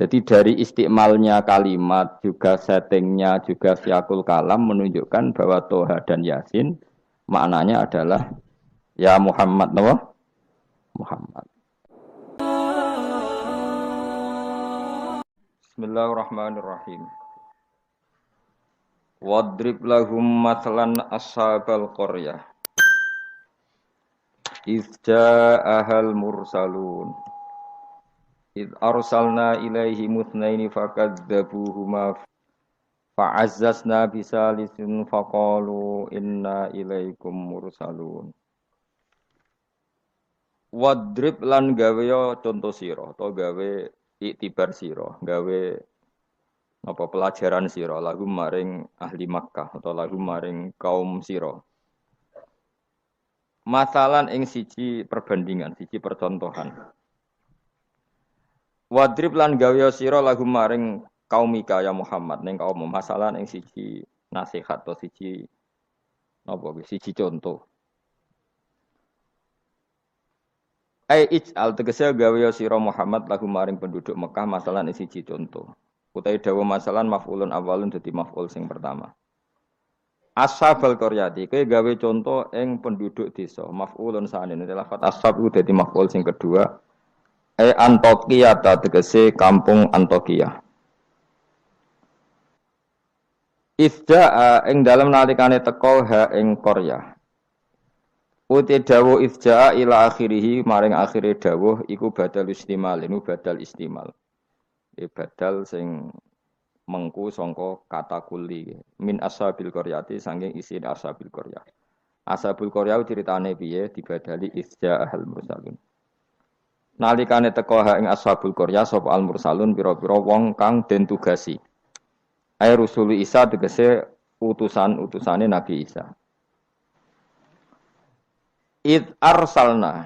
Jadi dari istimalnya kalimat, juga settingnya, juga siakul kalam menunjukkan bahwa Toha dan Yasin maknanya adalah ya Muhammad, no? Muhammad. Bismillahirrahmanirrahim. Wadrib lahum matlan ashabal qaryah. Iz ja'ahal mursalun. Iz arsalna ilaihi mutnaini fakadzabuhuma fa'azzazna bisalisin faqalu inna ilaikum mursalun. Wadrib lan gawe contoh sira atau gawe iktibar sira, gawe apa pelajaran sira lagu maring ahli Makkah atau lagu maring kaum sira. Masalan ing siji perbandingan, siji percontohan. Wadrib lan gawe sira lagu maring kaumika ya Muhammad ning kaum masalan ing siji nasihat atau siji napa siji contoh. Ai ij'al tegese gawe sira Muhammad lagu maring penduduk Mekah masalan ing siji contoh. Utai dawa masalan maf'ulun awalun dadi maf'ul sing pertama. Ashabal qaryati kowe gawe contoh ing penduduk desa maf'ulun sanen lafat ashab iku dadi maf'ul sing kedua. Antokia tegese kampung Antokia. Ifja'a ing dalem nalikane teka ha ing Qaryah. Uti dawuh ifja'a ila akhirih maring akhire dawuh iku badal istimal, ini badal istimal. Badal sing mengku sangka kata kuli min ashabil qaryati saking isi ashabil qaryah. Ashabul qaryah ceritane piye dibadali ifja'al mursalun. Nalikane teka ing ashabul qaryah sapa al mursalun pira-pira wong kang den tugasi. Ai rusuli Isa tegese utusan-utusane Nabi Isa. Id arsalna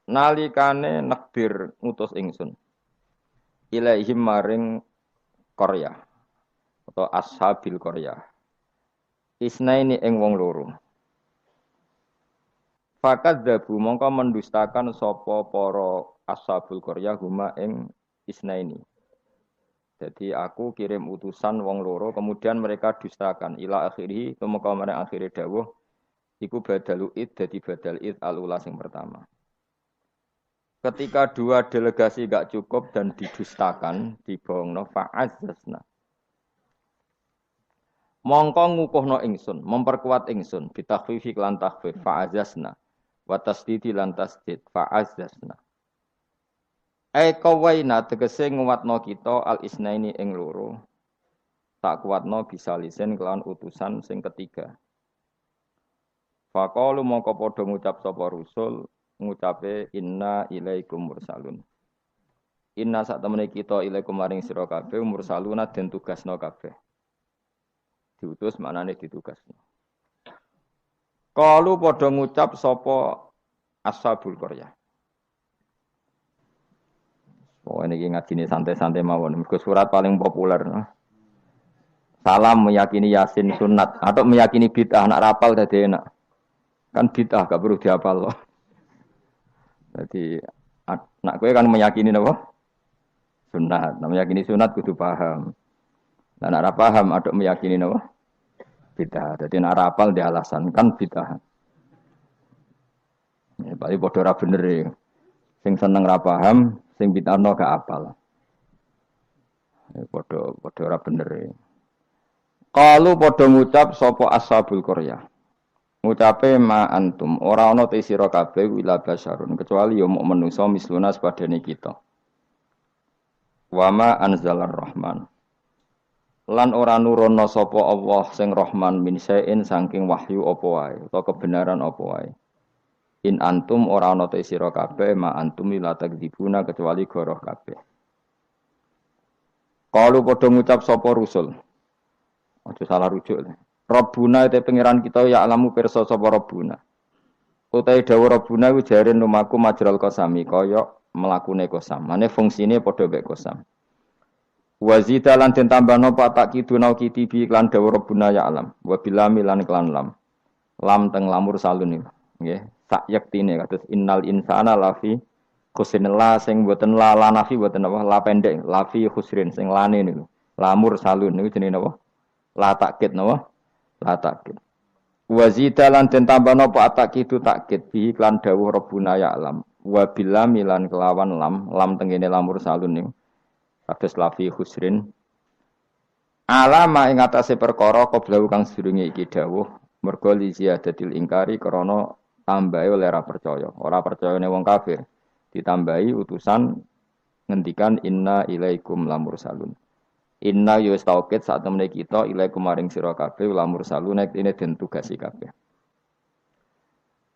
nalikane nekbir ngutus ingsun ilaihim maring Qaryah atau ashabil Qaryah isnaini ing wong loro fakadzabu mongko mendustakan sapa para ashabul Qaryah huma ing isnaini. Jadi aku kirim utusan wong loro kemudian mereka dustakan ila akhirih tumeka marang akhire dawuh iku badalu id dadi badal id al-ula sing pertama. Ketika dua delegasi gak cukup dan didustakan, dibohongno fa'azzazna. Mongko ngukuhno ingsun, memperkuat ingsun bitakhfifi lan takhfif fa'azzazna wa tasdidi lan tasdid fa'azzazna. Qawaina tegese nguwatno kita al-isnaini ing loro. Tak kuwatno bisa lisen kelawan utusan sing ketiga. Faqalu mongko padha ngucap sapa rusul ngucape inna ilaikum mursalun. Inna sak temene kita ilaikum maring sira kabeh mursaluna den tugasno kabeh. Diutus maknane ditugasno. Qalu padha ngucap sapa ashabul qaryah. Oh ini ngajine santai-santai mawon. Mergo surat paling populer. Salam meyakini Yasin sunat atau meyakini bid'ah nak rapal dadi enak. Kan bid'ah gak perlu dihafal loh. Jadi nak kowe kan meyakini napa? Sunat. Nah, meyakini sunat kudu paham. Nah, nak ora paham aduk meyakini napa? Bid'ah. Jadi nak rapal di alasan kan bid'ah. Ya bali padha ora bener e. Sing seneng ra paham, sing bid'ahno gak apal. Ya padha ora bener e. Qalu padha ngucap sapa ashabul qaryah. Ngucape ma antum ora ana te sira kabeh wila basyarun kecuali ya muk menungso misluna sepadane kita. Wa ma anzalar rahman. Lan ora nurono sapa Allah sing Rahman min sain saking wahyu apa wae utawa kebenaran apa wae. In antum ora ana te sira kabeh ma antum la takdzibuna kecuali goroh kabeh. Qalu padha ngucap sapa rusul. Aja salah rujuk. Rabbuna te pangeran kita ya alamu pirsa sapa Rabbuna. Utahe dawuh Rabbuna ku jare numaku majral qasami kaya mlakune qasam. Mane fungsine padha mek qasam. Wa zida lan den tambahno patak kiduna kitibi lan dawuh Rabbuna ya alam. Wa bilami lan klan lam. Lam teng lamur salun iki. Nggih, sak yektine kados innal insana lafi Khusrin la sing boten la nafi boten apa la pendek lafi khusrin sing lane niku. Lamur salun niku jenenge napa? La takkid napa? La takkid. Wa zidalan den tambah napa atakidu takkid bi iklan dawuh Rabbuna ya alam. Wa bilam milan kelawan lam tengene lamur salun niku. Kados lafi khusrin. Alama ing atase perkara qablahu kang sedurunge iki dawuh mergo li ziyadatil ingkari krana tambahe oleh ora percaya. Ora percayane wong kafir. Ditambahi utusan ngendikan inna ilaikum lamur salun. Inna yus taukid saat temene kita ilaikum maring sira kabeh lamur salun nek ini den tugasi kabeh.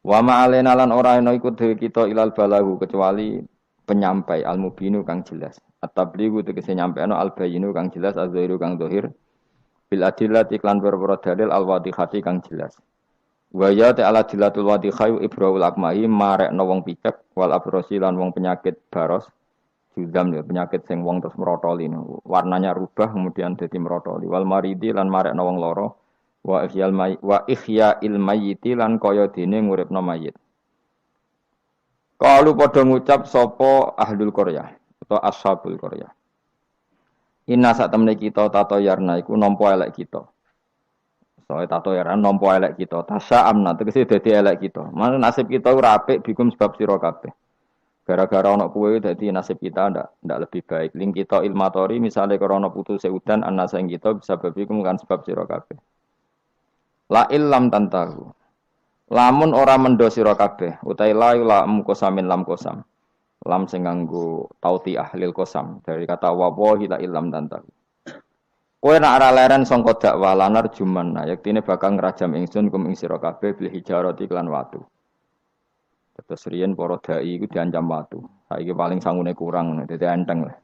Wa ma alena lan ora ana iku dhewe kita ilal balahu kecuali penyampai al mubinu kang jelas. At-tablighu tegese nyampeano al bayinu kang jelas az-zahiru kang zahir bil adillat iklan berboro dalil al wadihati kang jelas. Wa ya ta'ala dilatul wadikhayu ibrahul akmahi marekno wong picek wal abrosi lan wong penyakit baros judam ya penyakit sing wong terus merotoli warnanya rubah kemudian dadi merotoli wal maridi lan marekno wong loro wa ihya'il mayyiti lan kaya dene nguripno mayit. Kalu padha ngucap sapa ahlul qaryah atau ashabul qaryah. Inna sak temene kita tato yarna iku nampa elek kita. Soale tato yaran nampa elek kita. Tasya amna tegese dadi elek kita. Mana nasib kita ora apik bikum sebab sira kabeh. Gara-gara ana kowe dadi nasib kita ndak lebih baik. Ling kita ilmatori misale karena putus udan anasa ing kita bisa babikum kan sebab sira kabeh. La illam tantahu. Lamun ora mendo sira kabeh utahe la mukosamin lam kosam. Lam sing nganggo tauti ahlil kosam dari kata wawahi la illam tantahu. Kowe nak ora leren sangka dakwah lanar juman yaktine bakal ngrajam ingsun kum ing sira kabeh bil hijarati lan watu. Terus riyen para dai iku diancam watu. Saiki paling sangune kurang dadi enteng lah.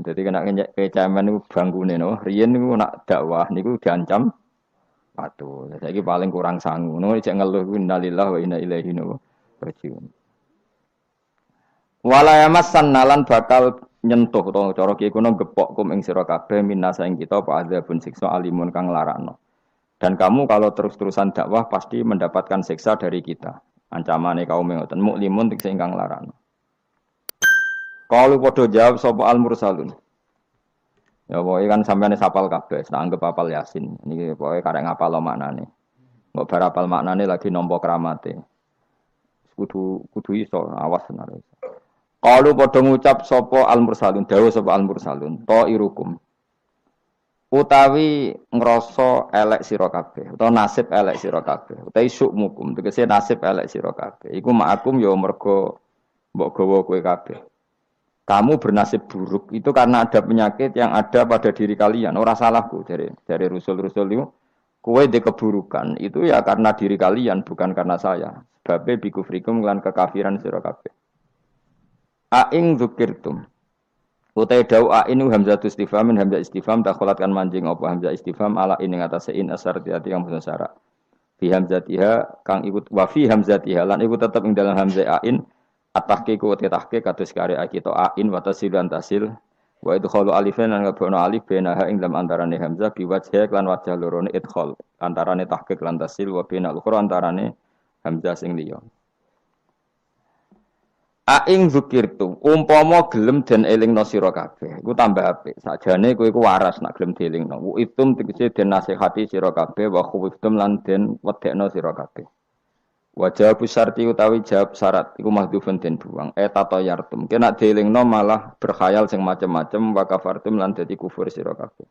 Dadi kena kecaman niku bangkune no. Riyen niku nak dakwah niku diancam watu. Saiki paling kurang sangu. Ngono cek ngeluh ku innalillahi wa inna ilaihi raji'un. Wala yamassan nalan bakal nyentuh utawa cara ki kuno gepok kum ing sira kabeh minasa ing kita apa adzabun siksa alimun kang larakno. Dan kamu kalau terus-terusan dakwah pasti mendapatkan siksa dari kita. Ancamane kaum ngoten muklimun sing kang larakno. Kalu padha jawab sapa al mursalun. Ya pokoke kan sampeyan sapal kabeh, tak anggap apal Yasin. Niki pokoke karek ngapal maknane. Mbok bar apal maknane lagi nampa kramate. Kudu iso awas tenan. Qalu padha ngucap sapa al-mursalun dawuh sapa al-mursalun ta'irukum utawi ngrasa elek sira kabeh utawa nasib elek sira kabeh utawi syukmukum tegese nasib elek sira kabeh iku ma'akum ya mergo mbok gawa kowe kabeh kamu bernasib buruk itu karena ada penyakit yang ada pada diri kalian ora salahku dari rusul-rusul itu kowe di keburukan itu ya karena diri kalian bukan karena saya sebab bikufrikum lan kekafiran sira kabeh. Aing dzukirtum. Utai dau ain hamzatu istifham min hamzah istifham dakhalatkan manjing apa hamzah istifham ala ing atase in asar tiati kang basa syarat. Fi hamzatiha kang ikut wa fi hamzatiha lan iku tetep ing dalam hamzah ain at-tahqiqu wa tahqiq kados kare kita ain wa tasilan tasil wa idkhalu alifan lan ngabono alif benaha ing dalam antarane hamzah bi wajh lan wajah lorone idkhal antarane tahqiq lan tasil wa bena ukhra antarane hamzah sing liya. Aing zukirtu, umpama gelem den elingno sira kabeh, iku tambah apik. Sakjane kowe iku waras nak gelem dielingno. Wa itum tegese den nasihati sira kabeh wa khuftum lan den wedekno sira kabeh. Wa jawab syarti utawi jawab syarat iku mahdhufun den buang. Tato yartum. Kena dielingno malah berkhayal sing macem-macem wa kafartum lan dadi kufur sira kabeh.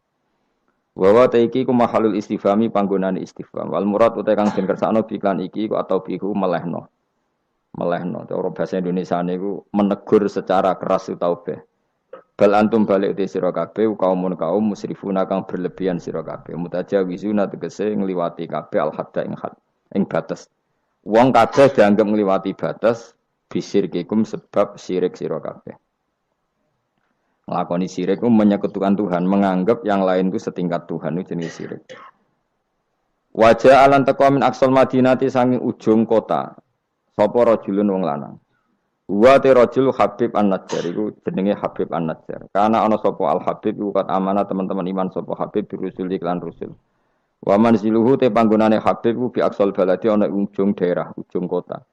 Wa wa taiki ku mahalul istifhami panggonane istifham. Wal murad utawi kang den kersakno biklan iki ku atau biku melehno. Cara bahasa Indonesia niku menegur secara keras utawa be. Bal antum balik te sira kabeh kaum musrifuna kang berlebihan sira kabeh. Mutajawizuna tegese ngliwati kabeh al hadda ing batas. Wong kabeh dianggap ngliwati batas bisirkikum sebab syirik sira kabeh. Nglakoni syirik ku menyekutukan Tuhan, menganggap yang lain ku setingkat Tuhan itu jenis syirik. Wajah alan taqwa min aqsal madinati sanging ujung kota. Sapa rajulun wong lanang. Wa te rajul Habib An-Najjar iku jenenge Habib An-Najjar. Karena ana sapa Al-Habib iku kat amanah teman-teman iman sapa Habib dirusul iklan rusul. Wa manziluhu te panggonane Habib ku bi aqsal baladi ana ujung daerah, ujung kota.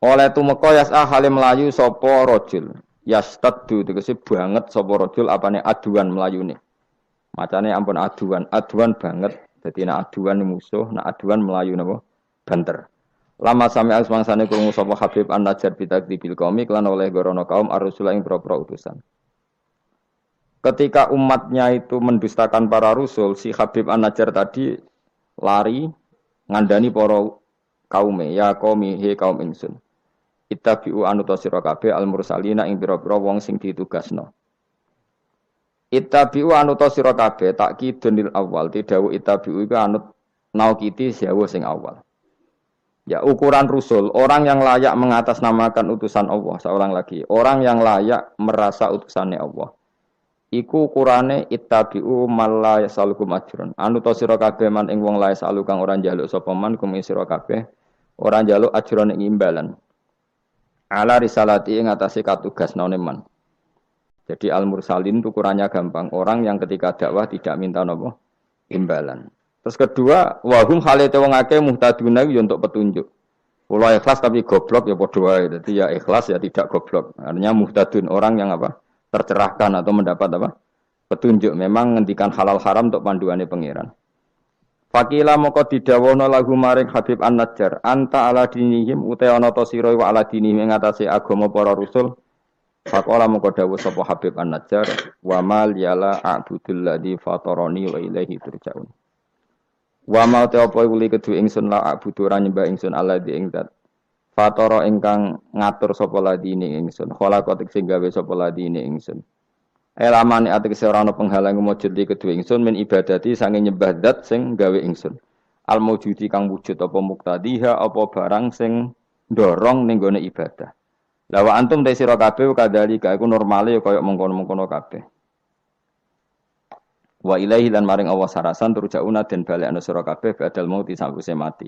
Oleh tumeka yas'a hale melayu sapa rajul. Yastaddu tegese banget sapa rajul apane aduan melayune. Macane ampun aduan banget. Dadi nek aduan musuh, nek aduan melayu napa? Banter. Lama sami asmangsane krungu sapa Habib An-Najjar bitakdibil qaumi lan oleh gorono kaum ar-rusul ing propro utusan. Ketika umatnya itu mendustakan para rasul, si Habib An-Najjar tadi lari ngandani para kaume, ya qaumi he kaum ingsun. Ittabi'u anuta sira kabeh al-mursalina ing pira-pira wong sing ditugasno. Ittabi'u anuta sira kabeh takkidunil awal, tidhawu ittabi'u iku anut naukiti sewu sing awal. Ya ukuran rusul, orang yang layak mengatasnamakan utusan Allah, seorang lagi, orang yang layak merasa utusannya Allah. Iku ukurane ittabi'u man la yasalukum ajrun. Anuta sira kabeh man ing wong la yasalu kang ora njaluk sapa man kum sira kabeh, ora njaluk ajrun ing imbalan. Ala risalati ing atase katugasnane man. Jadi al-mursalin itu ukurannya gampang, orang yang ketika dakwah tidak minta napa imbalan. Terus kedua, wahum halate wong akeh muhtaduna yo untuk petunjuk. Kula ikhlas tapi goblok ya padha wae. Dadi ya ikhlas ya tidak goblok. Artinya muhtadun orang yang apa? Tercerahkan atau mendapat apa? Petunjuk. Memang ngendikan halal haram untuk panduane pangeran. Fakila moko didawono lagu maring Habib An-Najjar, anta ala dinihim uta ana ta sira wa ala dinihim ing atase agama para rasul. Faqala moko dawuh sapa Habib An-Najjar, wa mal yala a'budul ladzi fatarani wa ilaihi turja'un. Wa ma ta apa uli kedue ingsun la a'budu ra nyembah ingsun alladzi ing zat. Fatara ingkang ngatur sapa ladine ingsun, khalaqat sing gawe sapa ladine ingsun. Elamane atek ora ana penghalang mujud di kedue ingsun min ibadati sange nyembah zat sing gawe ingsun. Al mawjudi kang wujud apa muktadiha apa barang sing ndorong ning gone ibadah. La wa antum ta sira kabeh kadhalika iku normale kaya mengkono-mengkono kabeh. Wa ilaihi lan maring Allah sarasan turjauna den balekna sira kabeh badal mauti sawise mati.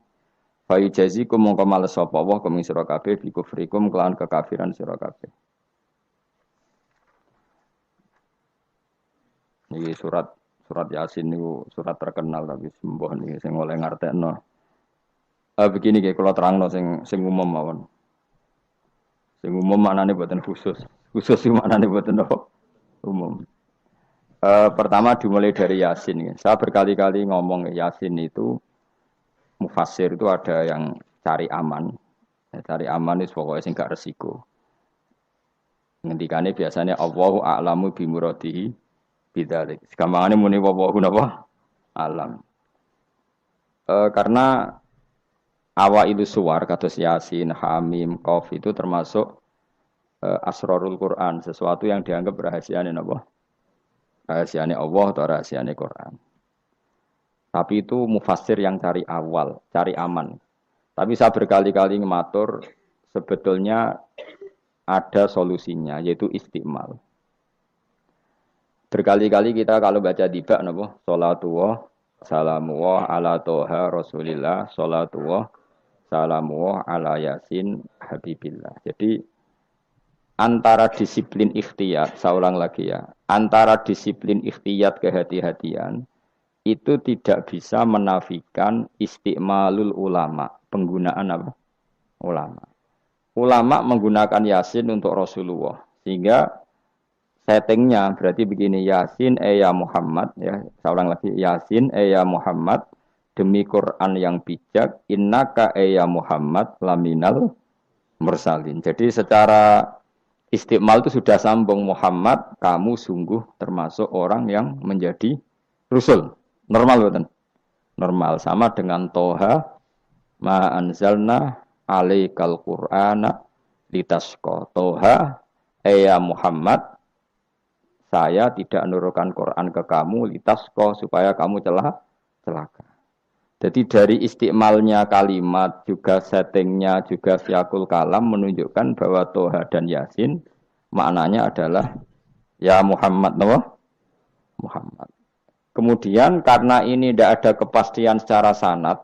Fa yujazikum mongko males sapa Allah kum sira kabeh bi kufrikum kelan kekafiran sira kabeh. Niki surat Yasin niku surat terkenal tapi sembuh niki sing oleh ngartekno. Begini nggih kula terangno sing umum mawon. Sing umum maknane boten khusus. Khusus iki maknane boten apa? Umum. Pertama dimulai dari Yasin. Saya berkali-kali ngomong Yasin itu mufassir itu ada yang cari aman. Ya, cari aman itu pokoknya sing gak resiko. Ngendikane biasanya Allahu a'lamu bi muradihi bidzalik. Gampangane muni wallahu napa? Alam. Karena awailu suwar kados Yasin, Hamim, Qaf itu termasuk asrarul Quran, sesuatu yang dianggap rahasiane napa? Rahasiane Allah atau rahasiane Quran. Tapi itu mufassir yang cari awal, cari aman. Tapi saya berkali-kali ngematur sebetulnya ada solusinya yaitu istiqmal. Berkali-kali kita kalau baca tiba napa? Salatullah salamullah ala toha rasulillah salatullah salamullah ala yasin habibillah. Jadi antara disiplin ikhtiyat, saya ulang lagi ya, antara disiplin ikhtiyat kehati-hatian itu tidak bisa menafikan istiqmalul ulama, penggunaan apa? Ulama. Ulama menggunakan Yasin untuk Rasulullah, sehingga settingnya berarti begini, Yasin ya Muhammad, ya, saya ulang lagi, Yasin ya Muhammad, demi Quran yang bijak, innaka ya Muhammad laminal mursalin. Jadi secara istiqmal itu sudah sambung, Muhammad, kamu sungguh termasuk orang yang menjadi Rasul. Normal betul? Normal. Sama dengan Toha, ma anzalna alaikal Qur'ana litasqa. Toha, ya Muhammad, saya tidak nurunkan Quran ke kamu litasqa supaya kamu celaka. Jadi dari istiqmalnya kalimat, juga settingnya, juga siakul kalam menunjukkan bahwa Toha dan Yasin maknanya adalah ya Muhammad, no? Muhammad. Kemudian karena ini tidak ada kepastian secara sanad,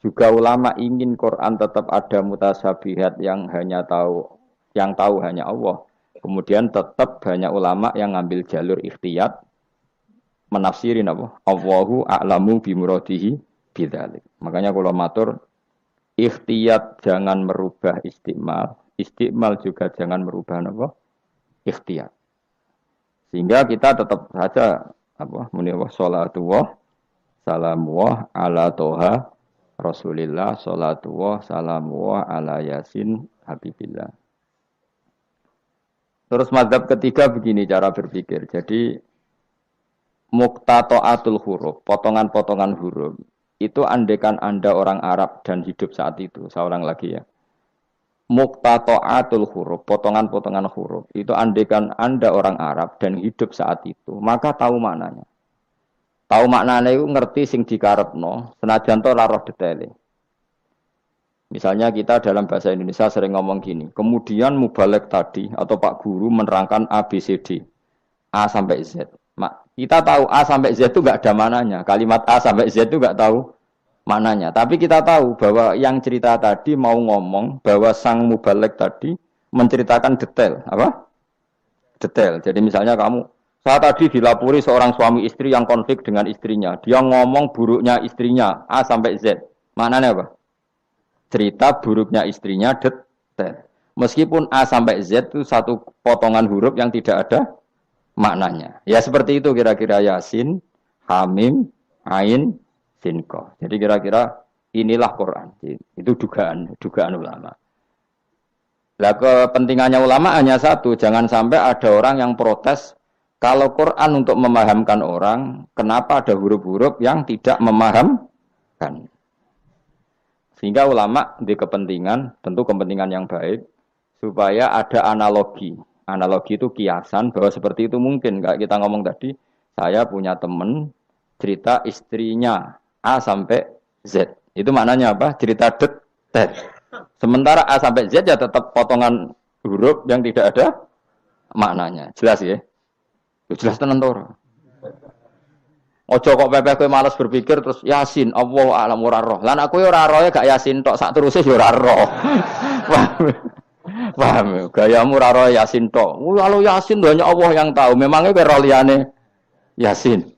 juga ulama ingin Quran tetap ada mutasyabihat yang tahu hanya Allah. Kemudian tetap banyak ulama yang ngambil jalur ikhtiyat menafsirin apa? Allahu a'lamu bimuradihi bidzalik. Makanya kalau matur Ikhtiyat jangan merubah istiqmal. Istiqmal juga jangan merubah apa? Ikhtiyat. Sehingga kita tetap saja muni sholatullah salamullah ala toha Rasulillah sholatullah salamullah ala yasin habibillah. Terus mazhab ketiga begini cara berpikir. Jadi muqtata'atul huruf, potongan-potongan huruf. Itu andekan Anda orang Arab dan hidup saat itu, saya ulang lagi ya. Muqtata'atul huruf, potongan-potongan huruf. Itu andekan Anda orang Arab dan hidup saat itu, maka tahu maknanya. Tahu maknanya itu ngerti sing dikarepno, senajan to ora roh detaile. Misalnya kita dalam bahasa Indonesia sering ngomong gini, kemudian mubalek tadi atau Pak Guru menerangkan A, B, C, D. A sampai Z. Kita tahu A sampai Z itu enggak ada mananya. Kalimat A sampai Z itu enggak tahu mananya. Tapi kita tahu bahwa yang cerita tadi mau ngomong bahwa sang mubalek tadi menceritakan detail. Apa? Detail. Jadi misalnya saya tadi dilapori seorang suami istri yang konflik dengan istrinya. Dia ngomong buruknya istrinya A sampai Z. Maknanya apa? Cerita buruknya istrinya detail. Meskipun A sampai Z itu satu potongan huruf yang tidak ada maknanya. Ya seperti itu kira-kira Yasin, Hamim, Ain, Sin, Qaf. Jadi kira-kira inilah Quran. Itu dugaan ulama. Lah kepentingannya ulama hanya satu, jangan sampai ada orang yang protes kalau Quran untuk memahamkan orang, kenapa ada huruf-huruf yang tidak memahamkan? Sehingga ulama di kepentingan, tentu kepentingan yang baik, supaya ada analogi. Analogi itu kiasan bahwa seperti itu mungkin. Kayak kita ngomong tadi, saya punya teman cerita istrinya A sampai Z. Itu maknanya apa? Cerita detail. Sementara A sampai Z ya tetap potongan huruf yang tidak ada maknanya. Jelas ya? Jelas tenan to. Ojo kok pepeh kowe malas berpikir terus Yasin Allah alam ora roh. Lan aku ya ora roh ya gak Yasin tok sak teruse ya ora roh. Paham, gayamu ora roh Yasin tok. Kalau Yasin hanya Allah yang tahu. Memangnya kowe roh liyane Yasin.